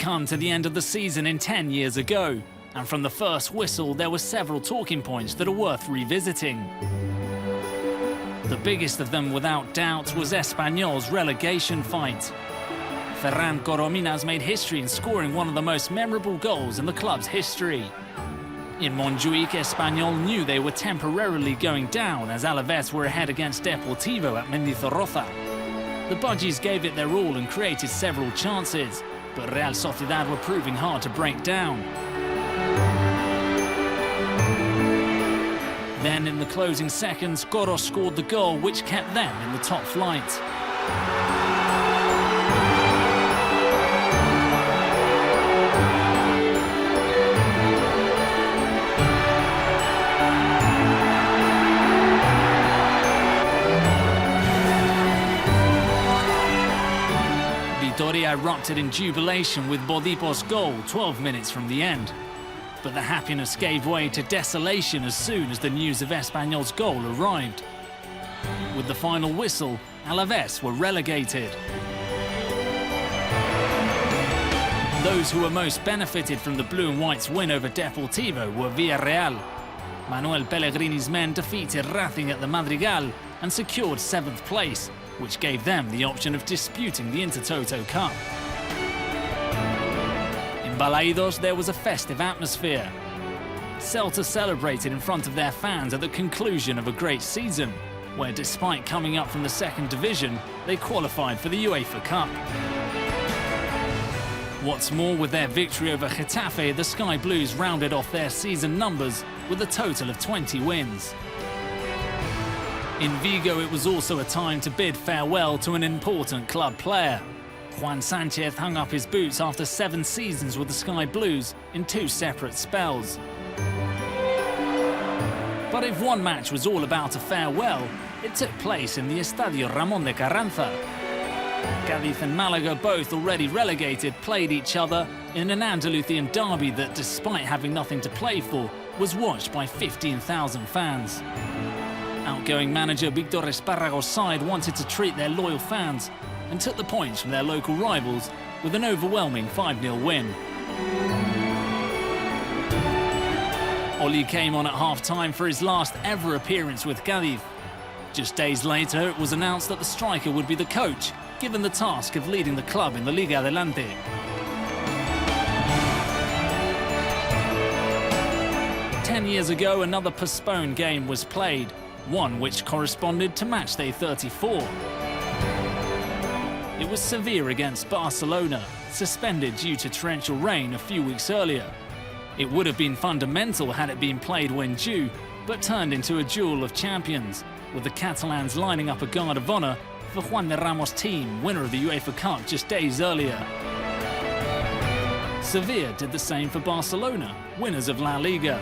come to the end of the season in 10 years ago, and from the first whistle there were several talking points that are worth revisiting. The biggest of them, without doubt, was Espanyol's relegation fight. Ferran Corominas made history in scoring one of the most memorable goals in the club's history. In Montjuic, Espanyol knew they were temporarily going down as Alaves were ahead against Deportivo at Mendizorroza. The Budgies gave it their all and created several chances, but Real Sociedad were proving hard to break down. Then, in the closing seconds, Coro scored the goal which kept them in the top flight. Vitoria erupted in jubilation with Bodipo's goal 12 minutes from the end. But the happiness gave way to desolation as soon as the news of Espanyol's goal arrived. With the final whistle, Alaves were relegated. Those who were most benefited from the Blue and Whites' win over Deportivo were Villarreal. Manuel Pellegrini's men defeated Racing at the Madrigal and secured 7th place, which gave them the option of disputing the Intertoto Cup. In Balaidos, there was a festive atmosphere. Celta celebrated in front of their fans at the conclusion of a great season, where despite coming up from the 2nd division, they qualified for the UEFA Cup. What's more, with their victory over Getafe, the Sky Blues rounded off their season numbers with a total of 20 wins. In Vigo, it was also a time to bid farewell to an important club player. Juan Sanchez hung up his boots after 7 seasons with the Sky Blues in 2 separate spells. But if one match was all about a farewell, it took place in the Estadio Ramón de Carranza. Cádiz and Málaga, both already relegated, played each other in an Andalusian derby that, despite having nothing to play for, was watched by 15,000 fans. Outgoing manager Víctor Espárrago's side wanted to treat their loyal fans and took the points from their local rivals with an overwhelming 5-0 win. Oli came on at half-time for his last ever appearance with Cádiz. Just days later, it was announced that the striker would be the coach, given the task of leading the club in the Liga Adelante. Ten years ago, another postponed game was played, one which corresponded to matchday 34. It was Sevilla against Barcelona, suspended due to torrential rain a few weeks earlier. It would have been fundamental had it been played when due, but turned into a duel of champions, with the Catalans lining up a guard of honour for Juan de Ramos' team, winner of the UEFA Cup just days earlier. Sevilla did the same for Barcelona, winners of LaLiga.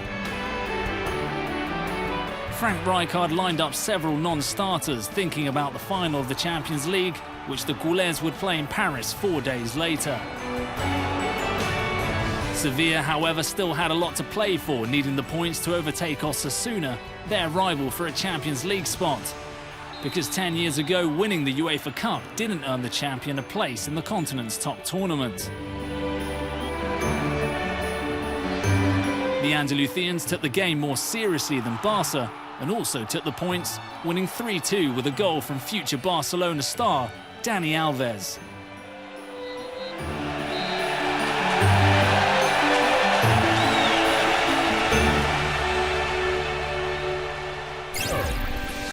Frank Rijkaard lined up several non-starters, thinking about the final of the Champions League, which the Gullers would play in Paris 4 days later. Sevilla, however, still had a lot to play for, needing the points to overtake Osasuna, their rival for a Champions League spot. Because 10 years ago, winning the UEFA Cup didn't earn the champion a place in the continent's top tournament. The Andalusians took the game more seriously than Barca, and also took the points, winning 3-2 with a goal from future Barcelona star Dani Alves.